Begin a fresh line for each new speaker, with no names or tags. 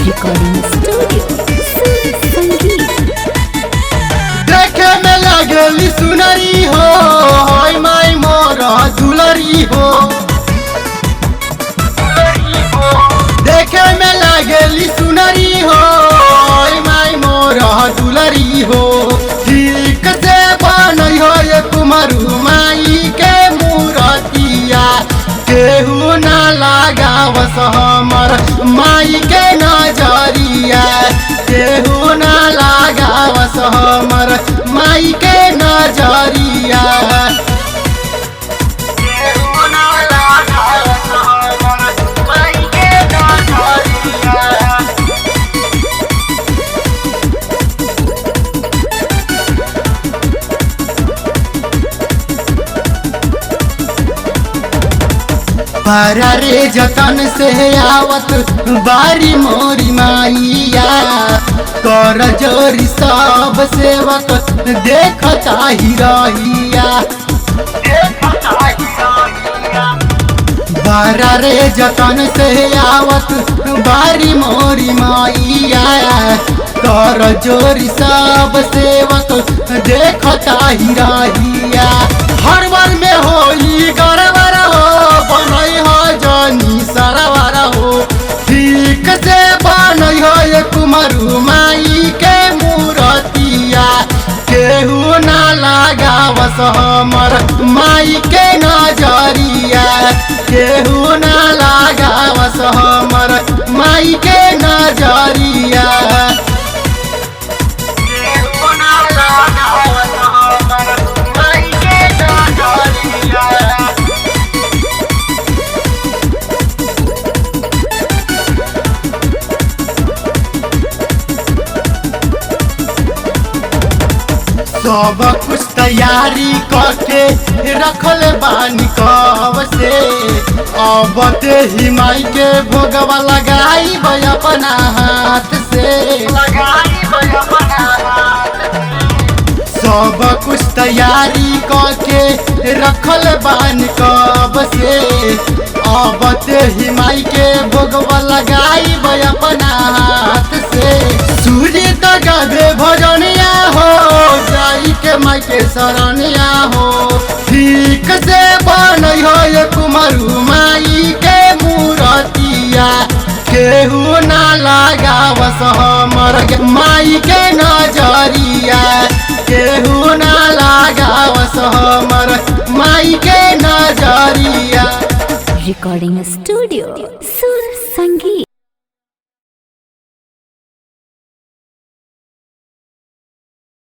Recording studio संगीत।
देखे में लगली सुनरी हो होय माई मोर दुलरी हो। देखे में लगली सुनरी हो होय माई मोर दुलरी हो। ठीक से बनई हो ये कुमरू माई के मूरतिया केहू ना लगावस हमर माई के नजरिया। केहू ना लगावस हमर माई के नजरिया। केहू ना लगावस हमर माई के नजरिया। बड़ा रे जतन से आवत बारी मोरी माइया कर जोरी सब सेवक देखता ही रहिया। बड़ा रे जतन से आवत बारी मोरी माइया कर जोरी सब सेवक देखता ही रहिया। हर बार में होई गड़बड़ हो बनई हो जनी सरवर हो। ठीक से बनई हो ये कुमरू माई के मूरतिया केहू ना लगावस हमर माई के नजरिया। केहू ना लगावस हमर माई के नजरिया। केहू ना लगावस हमर माई के नजरिया। सब कुछ तैयारी करके रखल बानी कब से। अब ते ही माई के भोगवा लगाई अपना हाथ से। सब कुछ तैयारी करके रखल बानी कब से। अब ते ही माई के भोगवा लगाई अपना हाथ से। सूर्य तक भजनिया हो जाई के माई के शरणिया हो। ठीक से बनई हो ये कुमरू माई के मूरतिया केहू ना लगावस हमर माई के नजरिया। केहू ना लगावस हमर माई के नजरिया।
रिकॉर्डिंग स्टूडियो सुर संगीत।